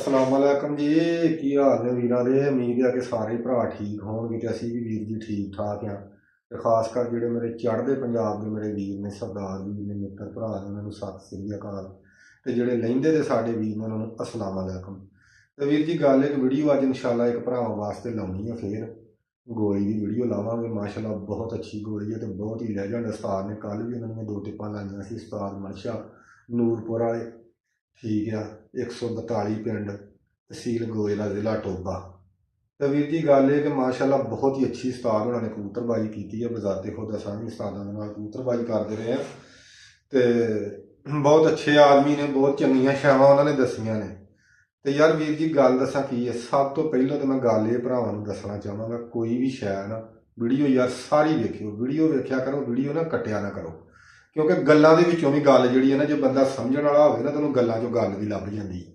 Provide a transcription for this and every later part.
अस्सलाम वालेकुम जी। की हाल ने वीरां दे। उम्मीद है कि सारे भरा ठीक होणगे ते असीं भी वीर जी ठीक ठाक हाँ। ते खास कर जिहड़े मेरे चढ़दे पंजाब दे मेरे वीर ने, सरदार वीर ने, मित्र भरा ने, उन्हां नूं सत श्री अकाल। ते जिहड़े लहिंदे दे साडे वीर ने, उन्हां नूं अस्सलाम वालेकुम। ते वीर जी गल एक वीडियो अज इंशाअल्लाह एक भरावां वास्ते लाउणी है। फिर गोली की वीडियो लावांगे। माशाअल्लाह बहुत अच्छी गोली है तो बहुत ही लैजेंड उस्ताद ने। कल भी उन्होंने दो टिप्पां लाइयां सी उस्ताद मनशा नूरपुर वाले, ठीक है। 142 पिंड, तहसील गोयला, जिला टोबा। तो वीर जी गल है कि माशाअल्लाह बहुत ही अच्छी उस्ताद उन्होंने कबूतरबाजी की है। बजाते खुद असां भी उस्तादां दे नाल कबूतरबाजी करते रहे हैं। तो बहुत अच्छे आदमी ने, बहुत चंगियां शैवां उन्होंने दसियां ने। तो यार वीर जी गल दसा की है, सब तो पहलों तो मैं गल ये भरावां नूं दसना चाहांगा, कोई भी शै ना वीडियो यार सारी वेखियो, वीडियो वेख्या करो, वीडियो ना कट्टिया ना करो। क्योंकि गल्लां दे विचों भी गल जिहड़ी है ना, जो बंदा समझण वाला होवे ना, तैनूं गल्लां चों गल भी लभ जांदी है।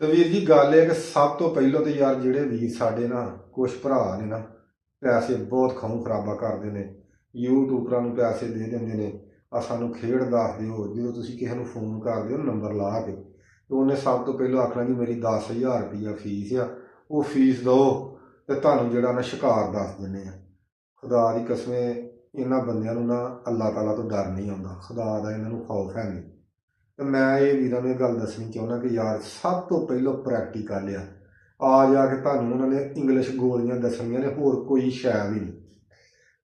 तो वीर जी गल है कि सब तो पहलों तो यार जिहड़े वीर साडे ना कुछ भरा ने ना पैसे बहुत खाऊं खराबा करते हैं। यूट्यूबरां नूं पैसे दे देंदे ने, आ सानूं खेड़ दस दिओ। जो तुसीं किसी नूं फोन कर दिओ नंबर ला के, तो उन्हें सब तो पहलों आखना जी मेरी 10,000 रुपया फीस आ, वो फीस दो तो तुहानूं जिहड़ा ना शिकार दस दिंदे आ। खुदा दी कसमें इन्हां बंदियां नूं ना अल्लाह ताला तो डर नहीं आउंदा, खुदा दा इन्हां नूं खौफ है नहीं। तो मैं ये वीरां नूं गल दसनी चाहुंदा कि यार सब तो पहलों प्रैक्टिकल आ जाके तुहानूं उन्होंने इंग्लिश गोलियां दसनियां ने, होर कोई शै भी नहीं,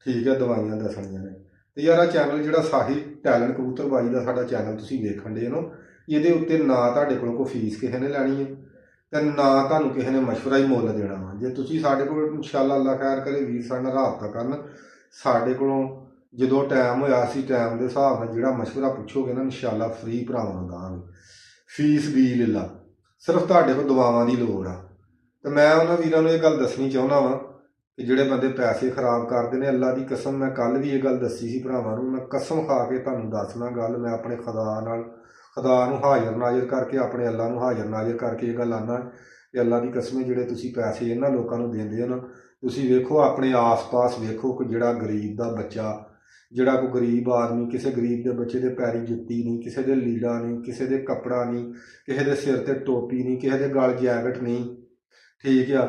ठीक है। दवाइयां दसनियां ने। तो यार आ चैनल जिहड़ा साहिल टैलेंट कबूतरबाजी का साडा चैनल तुसीं वेखण डे नो, इहदे उत्ते ना तुहाडे कोलों कोई फीस किसी ने लैनी है ते ना तुहानूं किसी ने मशवरा ही मुੱਲ देना वा। जे तुसीं साडे कोल इंशाअल्लाह अल्लाह खैर करे वीर साडे नाल राबता करन, साडे कोलों जो टाइम होया असीं टाइम के हिसाब नाल जिहड़ा मशवरा पुछोगे ना, इंशाअल्लाह फ्री भरावां नूं दांगे। फीस भी लिल्ला, सिर्फ तुहाडे कोल दुआवां दी लोड़ आ। तो मैं उन्हां वीरां नूं इह गल दसनी चाहुंदा वां कि जिहड़े बंदे पैसे खराब करते हैं, अल्लाह की कसम मैं कल भी ये गल दसी सी भरावां नूं, मैं कसम खा के तुहानूं दसना गल, मैं अपने खुदा नाल, खुदा नूं हाज़र नाज़र करके, अपने अल्लाह नूं हाज़र नाज़र करके ये गल आना कि अल्लाह की कसमें जिहड़े तुसीं पैसे इन्हां लोकां नूं दिंदे हो ना, तुसीं वेखो अपने आस पास वेखो कोई जिहड़ा गरीब दा बच्चा, जिहड़ा कोई गरीब आदमी, किसी गरीब के बच्चे के पैरी जुत्ती नहीं, किसी के लीड़ा नहीं, किसी के कपड़ा नहीं, किसी के सिर ते टोपी नहीं, किसी के गल जैकट नहीं, ठीक है।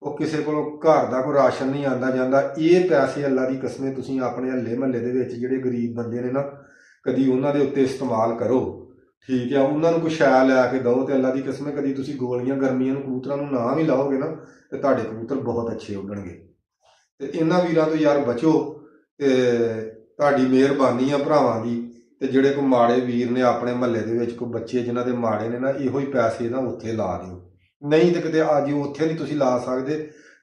वो किसी को घर का कोई राशन नहीं आता जाता। ये पैसे अल्लाह की कसमें तुसीं अपने हल्ले महल्ले दे विच जिहड़े गरीब बंदे ने ना, कदी उन्हां दे उत्ते इस्तेमाल करो, ठीक है। उन्हां नूं कोई शै लैके दो तो अल्लाह की कसमें कदी तुसीं गोलियां गर्मियां नूं कबूतरां नूं ना भी लाओगे ना, तो तुहाडे कबूतर बहुत अच्छे उड्डणगे। ते इन्हां वीरां तो यार बचो। ते तुहाडी मेहरबानी आ भरावां दी। ते जिहड़े कोई माड़े वीर ने अपने महल्ले दे विच कोई बच्चे जिन्हां दे माड़े ने ना, इहो ही पैसे ना उत्थे ला दिओ। नहीं तो किते अज उत्थे नहीं तुसीं ला सकदे,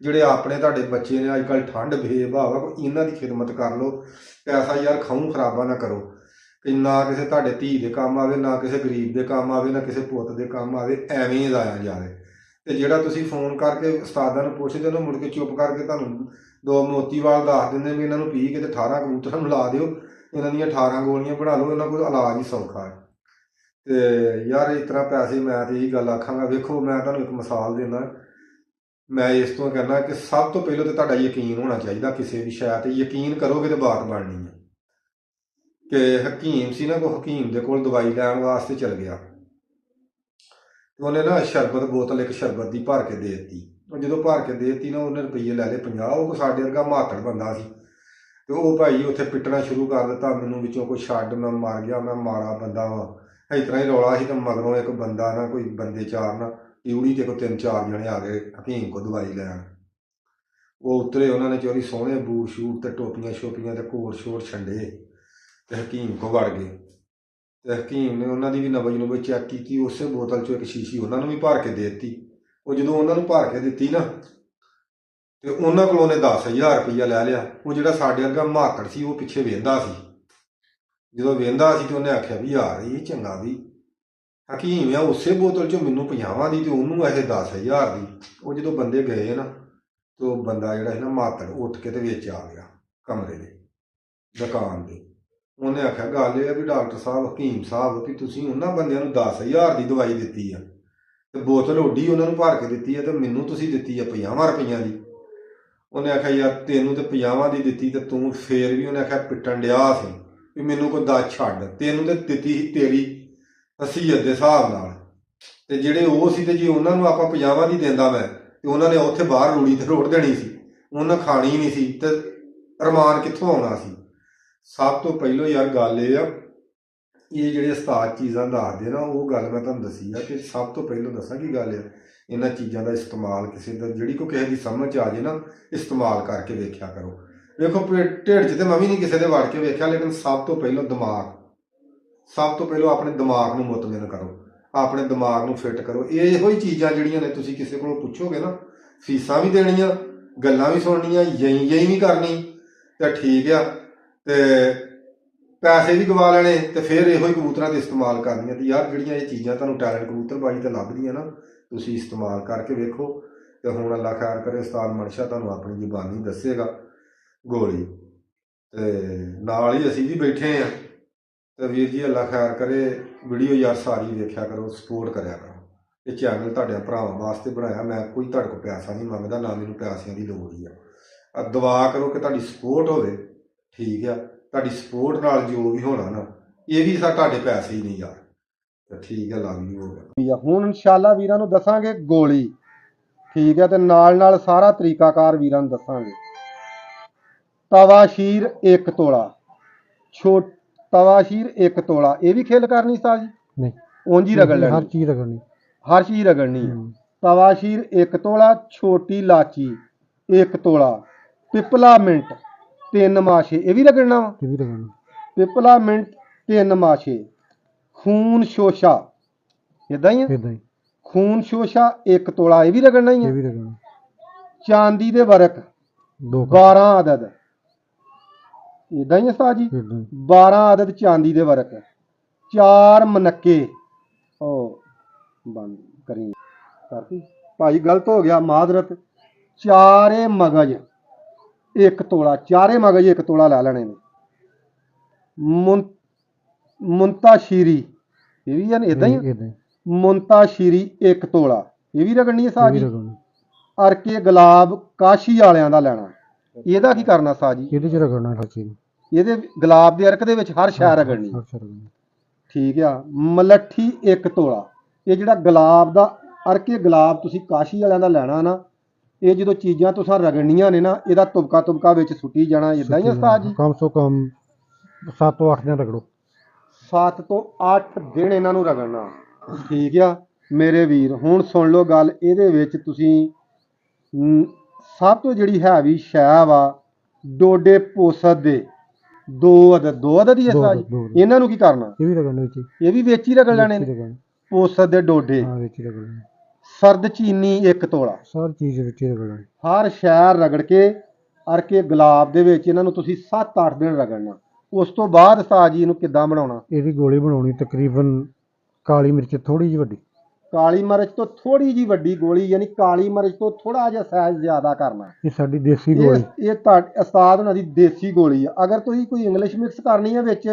जिहड़े अपने तुहाडे बच्चे ने, अजकल ठंड बेबहाव आ, कोई इन्हां दी खिदमत कर लो। पैसा यार खाऊं खराबा ना करो कि ना किसी तुहाडे धी दे काम आवे, ना किसी गरीब दे काम आवे, ना किसी पुੱਤ दे काम आवे, एवें ही लाया जावे। ते जिहड़ा तुसीं फोन करके उस्तादां नूं पुछदे हो, मुड़ के चुप करके तुहानूं दो मोतीवाल दस दिंदे भी इन्हां नूं पी के ते 18 कबूतरां नूं ला दिओ, इन्हां दीयां 18 गोलियां बना लो, इन्हां कोल इलाज ही सौखा है। तो यार इस तरह पैसे मैं तो यही गल आखांगा। वेखो मैं तुहानूं एक मिसाल देना, मैं इस तो कहना कि सब तो पहलों तो तुहाडा यकीन होना चाहिए किसी भी शै ते। यकीन करोगे तो बात बननी है। कि हकीम सी ना, कोई हकीम दे कोल दवाई लैण वास्ते चल गया, तो उन्हें ना शरबत बोतल एक शरबत की भर के दे दी। जो भर के दे दी ना, उन्हें रुपये लै ले 50। वो साडे वर्गा म्हातड़ बंदा सी, तो वह भाई उत्थे पिटना शुरू कर दिता, मैनू विचों कोई छड्ड, मैं मर गया, मैं माड़ा बंदा वां, इस तरह ही रौला सी। तो मगरों एक बंदा ना, कोई बंदे चार ना ड्यूटी ते कोई 3-4 जने आ गए हकीम को दवाई लैन। वो उतरे, उन्होंने चोरी सोहने बूट शूट ते टोपियां शोपियां ते कोट शोट छंडे ते हकीम को वड़ गए। तो हकीम ने उन्होंने भी नबज नुबज चैक की, उस बोतल चो एक शीशी उन्होंने भी भर के दे दी। वो जो उन्होंने भर के दी ना, तो उन्होंने को 10,000 रुपया लै लिया। वो जो साडे वर्गा म्हातड़ सी, वो पिछे वेंदा सी। जो वेंदा सी तो उन्हें आख्या भी यार ये चंगा भी हकीम आ, उस बोतल चो मैनू 50 की, तो उन्होंने ऐसे 10,000 की। वो जो बंदे गए ना, तो बंदा जोड़ा है ना म्हातड़ उठ के तो विच आ गया कमरे के, दुकान के। उन्हें आख्या गल यह भी डॉक्टर साहब, हकीम साहब, कि तुसीं उन्हां बंदियां नूं 10,000 की दवाई दी है, तो बोतल उड्डी उन्होंने भर के दी है, तो मैनू तुसीं दी है 50 रुपया की। उन्हें आख्या यार तेनों तो 50 की दी, तो तू फिर भी, उन्हें आख्या पिटन डिया सी भी मैनू कोई 10 छड्ड, तेनों तो दी ही तेरी हसीयत के हिसाब नाल। ਤੇ ਜਿਹੜੇ ਉਹ ਸੀ ਤੇ ਜੇ ਉਹਨਾਂ ਨੂੰ ਆਪਾਂ 50 ਦੀ ਦਿੰਦਾ ਮੈਂ ਤੇ ਉਹਨਾਂ ਨੇ ਉੱਥੇ ਬਾਹਰ ਰੂੜੀ ਤੇ ਰੋੜ ਦੇਣੀ ਸੀ, ਉਹਨਾਂ ਖਾਣੀ ਨਹੀਂ ਸੀ ਤੇ ਰਮਾਨ ਕਿੱਥੋਂ ਆਉਣਾ ਸੀ। ਸਭ ਤੋਂ ਪਹਿਲਾਂ ਯਾਰ ਗੱਲ ਇਹ ਆ, ਇਹ ਜਿਹੜੇ ਉਸਤਾਦ ਚੀਜ਼ਾਂ ਦੱਸਦੇ ਨਾ ਉਹ ਗੱਲ ਮੈਂ ਤੁਹਾਨੂੰ ਦੱਸੀ ਆ ਕਿ ਸਭ ਤੋਂ ਪਹਿਲਾਂ ਦੱਸਾਂ ਕੀ ਗੱਲ ਆ, ਇਹਨਾਂ ਚੀਜ਼ਾਂ ਦਾ ਇਸਤੇਮਾਲ ਕਿਸੇ ਦਾ ਜਿਹੜੀ ਕੋਈ ਕਿਸੇ ਦੀ ਸਮਝ 'ਚ ਆ ਜੇ ਨਾ, ਇਸਤੇਮਾਲ ਕਰਕੇ ਵੇਖਿਆ ਕਰੋ। ਵੇਖੋ ਢਿੱਡ 'ਚ ਤੇ ਮੈਂ ਵੀ ਨਹੀਂ ਕਿਸੇ ਦੇ ਵੜ ਕੇ ਵੇਖਿਆ, ਲੇਕਿਨ ਸਭ ਤੋਂ ਪਹਿਲਾਂ ਸਭ ਤੋਂ ਪਹਿਲਾਂ ਆਪਣੇ ਦਿਮਾਗ ਨੂੰ ਮੁਤਮਿਨ ਕਰੋ, ਆਪਣੇ ਦਿਮਾਗ ਨੂੰ ਫਿੱਟ ਕਰੋ। ਇਹੋ ਹੀ ਚੀਜ਼ਾਂ ਜਿਹੜੀਆਂ ਨੇ ਤੁਸੀਂ ਕਿਸੇ ਕੋਲੋਂ ਪੁੱਛੋਗੇ ਨਾ, ਫੀਸਾਂ ਵੀ ਦੇਣੀਆਂ, ਗੱਲਾਂ ਵੀ ਸੁਣਨੀਆਂ, ਯਈ ਵੀ ਕਰਨੀ, ਤੇ ਠੀਕ ਆ, ਤੇ ਪੈਸੇ ਵੀ ਗਵਾ ਲੈਣੇ, ਤੇ ਫਿਰ ਇਹੋ ਹੀ ਕਬੂਤਰਾਂ ਦੇ ਇਸਤੇਮਾਲ ਕਰਨੀਆਂ। ਤੇ ਯਾਰ ਜਿਹੜੀਆਂ ਇਹ ਚੀਜ਼ਾਂ ਤੁਹਾਨੂੰ ਟੈਲੈਂਟ ਕਬੂਤਰਬਾਜ਼ੀ ਤੇ ਲੱਭਦੀਆਂ ਨਾ, ਤੁਸੀਂ ਇਸਤੇਮਾਲ ਕਰਕੇ ਵੇਖੋ। ਤੇ ਹੁਣ ਅੱਲਾ ਖੈਰ ਕਰੇ, ਉਸਤਾਦ ਮਨਸ਼ਾ ਤੁਹਾਨੂੰ ਆਪਣੀ ਜ਼ੁਬਾਨੀ ਦੱਸੇਗਾ ਗੋਲੀ, ਤੇ ਨਾਲ ਹੀ ਅਸੀਂ ਵੀ ਬੈਠੇ ਆ। ਤੇ ਵੀਰ ਜੀ ਅੱਲਾ ਖੈਰ ਕਰੇ, ਵੀਡੀਓ ਯਾਰ ਸਾਰੀ ਵੇਖਿਆ ਕਰੋ, ਸਪੋਰਟ ਕਰਿਆ ਕਰੋ। ਇਹ ਚੈਨਲ ਤੁਹਾਡੇ ਭਰਾਵਾਂ ਵਾਸਤੇ ਬਣਾਇਆ, ਮੈਂ ਕੋਈ ਤੁਹਾਡੇ ਕੋਲ ਪੈਸਾ ਨਹੀਂ ਮੰਗਦਾ, ਨਾ ਮੈਨੂੰ ਪੈਸਿਆਂ ਦੀ ਲੋੜ ਹੀ ਆ। ਦੁਆ ਕਰੋ ਕਿ ਤੁਹਾਡੀ ਸਪੋਰਟ ਹੋਵੇ, ਠੀਕ ਆ। ਤੁਹਾਡੀ ਸਪੋਰਟ ਨਾਲ ਜੋ ਵੀ ਹੋਣਾ ਨਾ, ਇਹ ਵੀ ਤੁਹਾਡੇ ਪੈਸੇ ਹੀ ਨਹੀਂ ਯਾਰ, ਤੇ ਠੀਕ ਹੈ, ਲੱਗ ਹੋ ਗਿਆ। ਹੁਣ ਇਨਸ਼ਾਅੱਲਾ ਵੀਰਾਂ ਨੂੰ ਦੱਸਾਂਗੇ ਗੋਲੀ, ਠੀਕ ਹੈ, ਤੇ ਨਾਲ ਸਾਰਾ ਤਰੀਕਾਕਾਰ ਵੀਰਾਂ ਨੂੰ ਦੱਸਾਂਗੇ। ਤਵਾਸ਼ੀਰ 1 ਤੋਲਾ, ਤਵਾਸ਼ੀਰ 1 ਤੋਲਾ, ਇਹ ਵੀ ਖੇਲ ਕਰਨੀ ਉਸਤਾਦ ਜੀ? ਨਹੀਂ, ਉਂਝ ਹੀ ਰਗੜ ਲੈਣੀ, ਹਰ ਚੀਜ਼ ਰਗੜਨੀ। ਤਵਾਸ਼ੀਰ 1 ਤੋਲਾ, ਛੋਟੀ ਲਾਚੀ 1 ਤੋਲਾ, ਪਿਪਲਾ ਮਿੰਟ 3 ਮਾਸ਼ੇ, ਇਹ ਵੀ ਰਗੜਨਾ ਵਾ? ਇਹ ਵੀ ਰਗੜਨਾ। ਪਿਪਲਾ ਮਿੰਟ 3 ਮਾਸ਼ੇ, ਖੂਨ ਸ਼ੋਸ਼ਾ, ਇਦਾਂ ਹੀ ਆ? ਇਦਾਂ ਹੀ। ਖੂਨ ਸ਼ੋਸ਼ਾ 1 ਤੋਲਾ, ਇਹ ਵੀ ਰਗੜਨਾ ਹੀ ਆ? ਇਹ ਵੀ ਰਗੜਨਾ। ਚਾਂਦੀ ਦੇ ਵਰਕ 12 ਆਦਦ, ਇਦਾਂ ਹੀ ਆ ਉਸਤਾਦ ਜੀ? 12 ਆਦਦ ਚਾਂਦੀ ਦੇ ਵਰਕ, 4 ਮਨੱਕੇ, ਉਹ ਬੰਦ ਕਰੀ ਕਰਤੀ ਭਾਈ, ਗਲਤ ਹੋ ਗਿਆ, ਮਾਦਰਤ। 4 ਮਗਜ 1 ਤੋਲਾ, 4 ਮਗਜ 1 ਤੋਲਾ ਲੈ ਲੈਣੇ ਨੇ। ਮੁੰਤਾਸ਼ੀਰੀ, ਇਹ ਵੀ ਯਾਨੀ ਇਦਾਂ ਹੀ? ਮੁੰਤਾਸ਼ੀਰੀ 1 ਤੋਲਾ, ਇਹ ਵੀ ਰਗੜਨੀ ਹੈ ਸਾਜੀ? ਅਰਕੇ ਗੁਲਾਬ ਕਾਸ਼ੀ ਵਾਲਿਆਂ ਦਾ ਲੈਣਾ, ਇਹਦਾ ਕੀ ਕਰਨਾ ਸਾਜੀ? ਇਹਦੇ 'ਚ ਰਗੜਨਾ, ਇਹਦੇ ਗੁਲਾਬ ਦੇ ਅਰਕ ਦੇ ਵਿੱਚ ਹਰ ਸ਼ੈ ਰਗੜਨੀ, ਠੀਕ ਆ। ਮਲੱਠੀ 1 ਤੋਲਾ, ਇਹ ਜਿਹੜਾ ਗੁਲਾਬ ਦਾ ਅਰਕੇ ਗੁਲਾਬ ਤੁਸੀਂ ਕਾਸ਼ੀ ਵਾਲਿਆਂ ਦਾ ਲੈਣਾ ਨਾ, ਇਹ ਜਦੋਂ ਚੀਜ਼ਾਂ ਤੁਸੀਂ ਰਗੜਨੀਆਂ ਨੇ ਨਾ, ਇਹਦਾ ਤੁਬਕਾ ਵਿੱਚ ਸੁੱਟੀ ਜਾਣਾ, ਇਦਾਂ ਹੀ ਉਸਤਾਦ ਜੀ? ਕਮ ਸੋ ਕਮ 7 ਤੋਂ 8 ਦਿਨ ਰਗੜੋ, 7 ਤੋਂ 8 ਦਿਨ ਇਹਨਾਂ ਨੂੰ ਰਗੜਨਾ, ਠੀਕ ਆ ਮੇਰੇ ਵੀਰ। ਹੁਣ ਸੁਣ ਲਓ ਗੱਲ, ਇਹਦੇ ਵਿੱਚ ਤੁਸੀਂ ਸਭ ਤੋਂ ਜਿਹੜੀ ਹੈਵੀ ਸ਼ੈ ਵਾ, ਡੋਡੇ ਪੋਸਤ ਦੇ 2 ਅਦਦ ਹੀ ਹੈ ਸਾਜੀ? ਇਹਨਾਂ ਨੂੰ ਕੀ ਕਰਨਾ? ਇਹ ਵੀ ਰਗੜਨੇ ਵਿੱਚ, ਇਹ ਵੀ ਵਿੱਚ ਹੀ ਰਗੜ ਲੈਣੇ ਨੇ। ਪੋਸਤ ਦੇ ਡੋਡੇ ਵਿੱਚ ਰਗੜਨੇ। ਸਰਦ ਚੀਨੀ 1 ਤੋਲਾ, ਸਾਰੀ ਚੀਜ਼ ਵਿੱਚ ਰਗੜਨਾ, ਹਰ ਸ਼ੈ ਰਗੜ ਕੇ ਅਰਕੇ ਗੁਲਾਬ ਦੇ ਵਿੱਚ ਇਹਨਾਂ ਨੂੰ ਤੁਸੀਂ 7-8 ਦਿਨ ਰਗੜਨਾ। ਉਸ ਤੋਂ ਬਾਅਦ ਉਸਤਾਦ ਜੀ ਇਹਨੂੰ ਕਿੱਦਾਂ ਬਣਾਉਣਾ? ਇਹਦੀ ਗੋਲੀ ਬਣਾਉਣੀ ਤਕਰੀਬਨ ਕਾਲੀ ਮਿਰਚ ਥੋੜੀ ਜਿਹੀ ਵੱਡੀ, ਕਾਲੀ ਮਿਰਚ ਤੋਂ ਥੋੜੀ ਜਿਹੀ ਵੱਡੀ ਗੋਲੀ, ਯਾਨੀ ਕਾਲੀ ਮਿਰਚ ਤੋਂ ਥੋੜਾ ਜਿਹਾ ਸਾਈਜ਼ ਜ਼ਿਆਦਾ ਕਰਨਾ। ਇਹ ਸਾਡੀ ਦੇਸੀ ਗੋਲੀ, ਇਹ ਉਸਤਾਦ ਉਹਨਾਂ ਦੀ ਦੇਸੀ ਗੋਲੀ ਆ। ਅਗਰ ਤੁਸੀਂ ਕੋਈ ਇੰਗਲਿਸ਼ ਮਿਕਸ ਕਰਨੀ ਹੈ ਵਿੱਚ,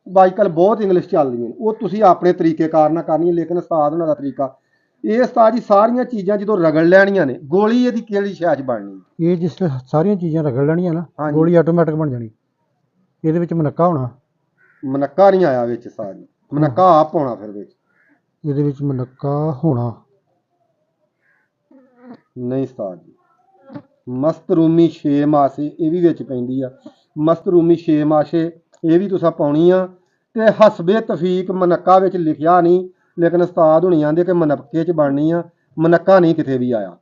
ਅੱਜ ਕੱਲ੍ਹ ਬਹੁਤ ਇੰਗਲਿਸ਼ ਚੱਲਦੀਆਂ, ਉਹ ਤੁਸੀਂ ਆਪਣੇ ਤਰੀਕੇਕਾਰ ਨਾਲ ਕਰਨੀ ਹੈ, ਲੇਕਿਨ ਉਸਤਾਦ ਉਹਨਾਂ ਦਾ ਤਰੀਕਾ ਇਹ। ਉਸਤਾਦ ਜੀ ਸਾਰੀਆਂ ਚੀਜ਼ਾਂ ਜਦੋਂ ਰਗੜ ਲੈਣੀਆਂ ਨੇ, ਗੋਲੀ ਇਹਦੀ ਕਿਹੜੀ ਸ਼ੈ 'ਚ ਬਣਨੀ? ਇਹ ਜਿਸ ਸਾਰੀਆਂ ਚੀਜ਼ਾਂ ਰਗੜ ਲੈਣੀਆਂ ਨਾ, ਗੋਲੀ ਆਟੋਮੈਟਿਕ ਬਣ ਜਾਣੀ। ਇਹਦੇ ਵਿੱਚ ਮਨੱਕਾ ਹੋਣਾ? ਮਨੱਕਾ ਨਹੀਂ ਆਇਆ ਵਿੱਚ ਉਸਤਾਦ ਜੀ, ਮਨੱਕਾ ਆਪ ਹੋਣਾ ਫਿਰ ਵਿੱਚ, ਇਹਦੇ ਵਿੱਚ ਮਨੱਕਾ ਹੋਣਾ ਨਹੀਂ ਉਸਤਾਦ ਜੀ। ਮਸਤਰੂਮੀ 6 ਮਾਸੇ, ਇਹ ਵੀ ਵਿੱਚ ਪੈਂਦੀ ਆ। ਮਸਤਰੂਮੀ 6 ਮਾਸੇ, ਇਹ ਵੀ ਤੁਸੀਂ ਪਾਉਣੀ ਆ। ਤੇ ਹਸਬੇ ਤਫੀਕ ਮਨੱਕਾ ਵਿੱਚ ਲਿਖਿਆ ਨਹੀਂ, ਲੇਕਿਨ ਉਸਤਾਦ ਹੁਣੀ ਆਂਦੇ ਕਿ ਮਨੱਕੇ 'ਚ ਬਣਨੀ ਆ, ਮਨੱਕਾ ਨਹੀਂ ਕਿਤੇ ਵੀ ਆਇਆ,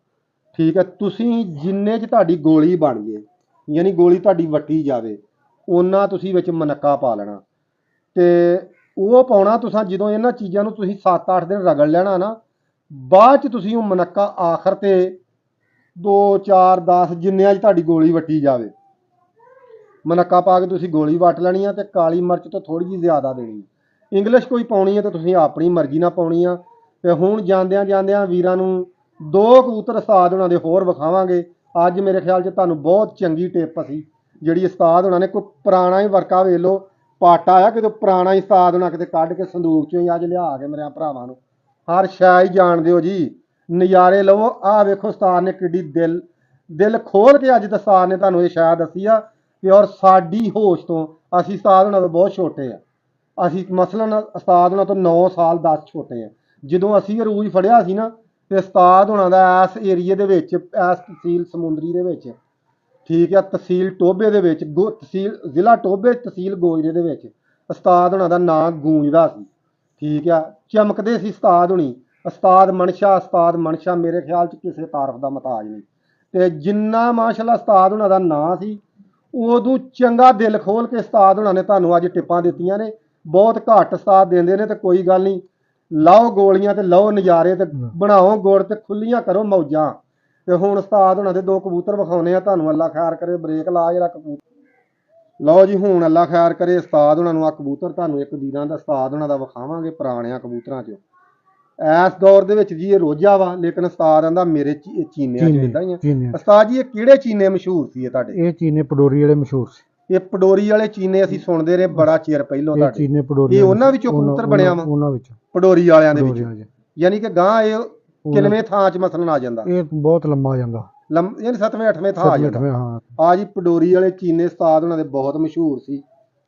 ਠੀਕ ਹੈ। ਤੁਸੀਂ ਜਿੰਨੇ 'ਚ ਤੁਹਾਡੀ ਗੋਲੀ ਬਣ ਜੇ, ਯਾਨੀ ਗੋਲੀ ਤੁਹਾਡੀ ਵੱਟੀ ਜਾਵੇ, ਉਹਨਾਂ ਤੁਸੀਂ ਵਿੱਚ ਮਨੱਕਾ ਪਾ ਲੈਣਾ। ਤੇ ਉਹ ਪਾਉਣਾ ਤੁਸੀਂ ਜਦੋਂ ਇਹਨਾਂ ਚੀਜ਼ਾਂ ਨੂੰ ਤੁਸੀਂ 7-8 ਦਿਨ ਰਗੜ ਲੈਣਾ ਨਾ, ਬਾਅਦ 'ਚ ਤੁਸੀਂ ਉਹ ਮਨੱਕਾ ਆਖਰ ਤੇ 2 4 10 ਜਿੰਨਿਆਂ 'ਚ ਤੁਹਾਡੀ ਗੋਲੀ ਵੱਟੀ ਜਾਵੇ, ਮਨੱਕਾ ਪਾ ਕੇ ਤੁਸੀਂ ਗੋਲੀ ਵੱਟ ਲੈਣੀ ਆ। ਤੇ ਕਾਲੀ ਮਿਰਚ ਤੋਂ ਥੋੜੀ ਜਿਹੀ ਜ਼ਿਆਦਾ ਦੇਣੀ। ਇੰਗਲਿਸ਼ ਕੋਈ ਪਾਉਣੀ ਹੈ ਤਾਂ ਤੁਸੀਂ ਆਪਣੀ ਮਰਜ਼ੀ ਨਾਲ ਪਾਉਣੀ ਆ। ਤੇ ਹੁਣ ਜਾਂਦਿਆਂ ਵੀਰਾਂ ਨੂੰ 2 ਕਬੂਤਰ ਉਸਤਾਦ ਉਹਨਾਂ ਦੇ ਹੋਰ ਵਿਖਾਵਾਂਗੇ। ਅੱਜ ਮੇਰੇ ਖਿਆਲ 'ਚ ਤੁਹਾਨੂੰ ਬਹੁਤ ਚੰਗੀ ਟਿਪ ਸੀ ਜਿਹੜੀ ਉਸਤਾਦ ਉਹਨਾਂ ਨੇ, ਕੋਈ ਪੁਰਾਣਾ ਹੀ ਵਰਕਾ ਵੇਖ ਲਓ, ਪਾਟਾ ਆ ਕਿਤੇ ਪੁਰਾਣਾ ਹੀ ਉਸਤਾਦ ਉਹਨਾਂ ਕਿਤੇ ਕੱਢ ਕੇ ਸੰਦੂਕ 'ਚੋਂ ਹੀ ਅੱਜ ਲਿਆ ਕੇ ਮੇਰੇ ਭਰਾਵਾਂ ਨੂੰ ਹਰ ਸ਼ੈ ਹੀ ਜਾਣਦੇ ਹੋ ਜੀ, ਨਜ਼ਾਰੇ ਲਵੋ। ਆਹ ਵੇਖੋ ਉਸਤਾਦ ਨੇ ਕਿੱਡੀ ਦਿਲ ਖੋਲ ਕੇ ਅੱਜ ਉਸਤਾਦ ਨੇ ਤੁਹਾਨੂੰ ਇਹ ਸ਼ੈ ਦੱਸੀ ਆ ਕਿ ਔਰ ਸਾਡੀ ਹੋਸ਼ ਤੋਂ, ਅਸੀਂ ਉਸਤਾਦ ਉਹਨਾਂ ਤੋਂ ਬਹੁਤ ਛੋਟੇ ਆ। ਅਸੀਂ ਮਸਲਨ ਉਸਤਾਦ ਉਹਨਾਂ ਤੋਂ 9 ਸਾਲ 10 ਛੋਟੇ ਆ, ਜਦੋਂ ਅਸੀਂ ਅਰੂਜ ਫੜਿਆ ਸੀ ਨਾ ਤੇ ਉਸਤਾਦ ਹੋਣਾ ਦਾ ਇਸ ਏਰੀਏ ਦੇ ਵਿੱਚ, ਇਸ ਤਹਿਸੀਲ ਸਮੁੰਦਰੀ ਦੇ ਵਿੱਚ, ਠੀਕ ਆ, ਤਹਿਸੀਲ ਟੋਭੇ ਦੇ ਵਿੱਚ, ਤਹਿਸੀਲ ਜ਼ਿਲ੍ਹਾ ਟੋਭੇ, ਤਹਿਸੀਲ ਗੋਜਰੇ ਦੇ ਵਿੱਚ ਉਸਤਾਦ ਹੋਣਾ ਦਾ ਨਾਂ ਗੂੰਜਦਾ ਸੀ। ਠੀਕ ਆ, ਚਮਕਦੇ ਸੀ ਉਸਤਾਦ ਹੋਣੀ। ਉਸਤਾਦ ਮਨਸ਼ਾ ਮੇਰੇ ਖਿਆਲ 'ਚ ਕਿਸੇ ਤਾਰਫ ਦਾ ਮਤਾਜ ਨਹੀਂ। ਤੇ ਜਿੰਨਾ ਮਾਸ਼ਾਅੱਲਾ ਉਸਤਾਦ ਹੋਣਾ ਦਾ ਨਾਂ ਸੀ, ਉਦੋਂ ਚੰਗਾ ਦਿਲ ਖੋਲ ਕੇ ਉਸਤਾਦ ਹੋਣਾ ਨੇ ਤੁਹਾਨੂੰ ਅੱਜ ਟਿੱਪਾਂ ਦਿੱਤੀਆਂ ਨੇ। ਬਹੁਤ ਘੱਟ ਉਸਤਾਦ ਦਿੰਦੇ ਨੇ, ਤੇ ਕੋਈ ਗੱਲ ਨਹੀਂ, ਲਾਓ ਗੋਲੀਆਂ ਤੇ ਲਓ ਨਜ਼ਾਰੇ ਤੇ ਬਣਾਓ ਗੁੜ ਤੇ ਖੁੱਲੀਆਂ ਕਰੋ ਮੌਜਾਂ। ਤੇ ਹੁਣ ਉਸਤਾਦ ਹੋਣਾ ਦੇ 2 ਕਬੂਤਰ ਵਿਖਾਉਣੇ ਆ ਤੁਹਾਨੂੰ। ਅੱਲਾ ਖੈਰ ਕਰੇ, ਬ੍ਰੇਕ ਲਾ ਜਰਾ ਕਬੂਤਰ। ਲਓ ਜੀ, ਹੁਣ ਅੱਲਾ ਖੈਰ ਕਰੇ, ਉਸਤਾਦ ਹੋਣਾ ਨੂੰ ਆ ਕਬੂਤਰ ਤੁਹਾਨੂੰ ਇੱਕ ਵੀਰਾਂ ਦਾ ਉਸਤਾਦ ਹੋਣਾ ਦਾ ਵਿਖਾਵਾਂਗੇ ਪੁਰਾਣਿਆਂ ਕਬੂਤਰਾਂ 'ਚ। ਇਸ ਦੌਰ ਦੇ ਵਿੱਚ ਜੀ ਇਹ ਰੋਜਾ ਵਾ, ਲੇਕਿਨ ਉਸਤਾਦ ਕਹਿੰਦਾ ਮੇਰੇ ਚੀਨਿਆਂ 'ਚ ਇਦਾਂ ਹੀ ਆ। ਉਸਤਾਦ ਜੀ, ਇਹ ਕਿਹੜੇ ਚੀਨੇ ਮਸ਼ਹੂਰ ਸੀ ਤੁਹਾਡੇ? ਇਹ ਚੀਨੇ ਪਡੋਰੀ ਵਾਲੇ ਮਸ਼ਹੂਰ ਸੀ। ਇਹ ਪਡੋਰੀ ਵਾਲੇ ਚੀਨੇ ਅਸੀਂ ਸੁਣਦੇ ਰਹੇ ਬੜਾ ਚਿਰ ਪਹਿਲੋਂ ਇਹ ਤੁਹਾਡੇ। ਚੀਨੇ ਪਡੋਰੀ ਇਹ ਉਹਨਾਂ ਵਿੱਚੋਂ ਕਬੂਤਰ ਬਣਿਆ ਵਾ? ਉਹਨਾਂ ਵਿੱਚ ਪਡੋਰੀ ਵਾਲਿਆਂ ਦੇ ਪਡੋਰੀ ਵਿੱਚ। ਵਾਲੇ। ਯਾਨੀ ਕਿ ਗਾਂ ਇਹ ਕਿੰਨਵੇਂ ਥਾਂ 'ਚ ਮਸਲਨ ਆ ਜਾਂਦਾ? ਇਹ ਬਹੁਤ ਲੰਮਾ ਜਾਂਦਾ, ਯਾਨੀ 7ਵੇਂ 8ਵੇਂ ਥਾਂ ਆ ਜਾਂਦਾ। ਹਾਂ। ਆ ਜੀ ਪਡੋਰੀ ਵਾਲੇ ਚੀਨੇ ਉਸਤਾਦ ਉਹਨਾਂ ਦੇ ਬਹੁਤ ਮਸ਼ਹੂਰ ਸੀ।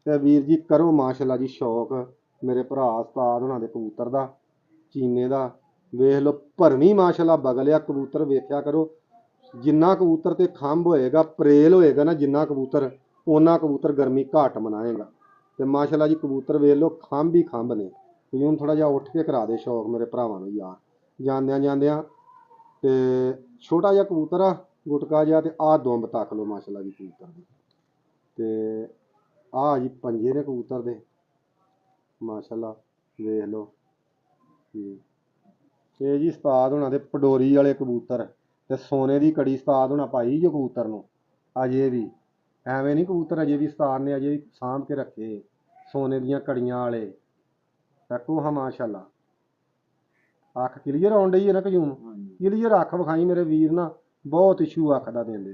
ਤੇ ਵੀਰ ਜੀ ਕਰੋ ਮਾਸ਼ਾਅੱਲਾ ਜੀ ਸ਼ੌਕ ਮੇਰੇ ਭਰਾ ਉਸਤਾਦ ਉਹਨਾਂ ਦੇ ਕਬੂਤਰ ਦਾ, ਚੀਨੇ ਦਾ। ਵੇਖ ਲਓ ਭਰਵੀਂ ਮਾਸ਼ਾਅੱਲਾ ਬਗਲਿਆ ਕਬੂਤਰ, ਵੇਖਿਆ ਕਰੋ। ਜਿੰਨਾ ਕਬੂਤਰ ਤੇ ਖੰਭ ਹੋਏਗਾ, ਪ੍ਰੇਲ ਹੋਏਗਾ ਨਾ ਜਿੰਨਾ ਕਬੂਤਰ, ਉਹਨਾਂ ਕਬੂਤਰ ਗਰਮੀ ਘਾਟ ਮਨਾਏਗਾ। ਤੇ ਮਾਸ਼ਾਅੱਲਾ ਜੀ ਕਬੂਤਰ ਵੇਖ ਲਓ, ਖੰਭ ਹੀ ਖੰਭ ਨੇ। ਵੀ ਹੁਣ ਥੋੜਾ ਜਿਹਾ ਉੱਠ ਕੇ ਕਰਾ ਦੇ ਸ਼ੌਕ ਮੇਰੇ ਭਰਾਵਾਂ ਨੂੰ ਯਾਰ। ਜਾਂਦਿਆਂ ਤੇ ਛੋਟਾ ਜਿਹਾ ਕਬੂਤਰ ਆ, ਗੁਟਕਾ ਜਿਹਾ, ਤੇ ਆਹ ਦੁੰਬ ਤੱਕ ਲਓ ਮਾਸ਼ਾਅੱਲਾ ਜੀ ਕਬੂਤਰ ਦੀ। ਤੇ ਆਹ ਜੀ ਪੰਜੇ ਨੇ ਕਬੂਤਰ ਦੇ ਮਾਸ਼ਾਅੱਲਾ, ਵੇਖ ਲਓ। ਇਹ ਜੀ ਉਸਤਾਦ ਹੋਣਾ ਦੇ ਪਡੋਰੀ ਵਾਲੇ ਕਬੂਤਰ। ਤੇ ਸੋਨੇ ਦੀ ਕੜੀ ਉਸਤਾਦ ਹੋਣਾ ਪਾਈ ਜੋ ਕਬੂਤਰ ਨੂੰ ਅਜੇ ਵੀ। ਐਵੇਂ ਨਹੀਂ ਕਬੂਤਰ ਅਜੇ ਵੀ ਉਸਤਾਦ ਨੇ ਅਜੇ ਵੀ ਸਾਂਭ ਕੇ ਰੱਖੇ, ਸੋਨੇ ਦੀਆਂ ਕੜੀਆਂ ਵਾਲੇ। ਤੱਕੋ ਹਾਂ ਮਾਸ਼ਾਅੱਲਾ। ਅੱਖ ਕਲੀਅਰ ਆਉਣ ਡਈ ਹੈ ਨਾ ਕਜੂਮ? ਕਲੀਅਰ ਅੱਖ ਵਿਖਾਈ ਮੇਰੇ ਵੀਰ ਨਾ, ਬਹੁਤ ਇਸ਼ੂ ਅੱਖ ਦਾ ਦਿੰਦੇ।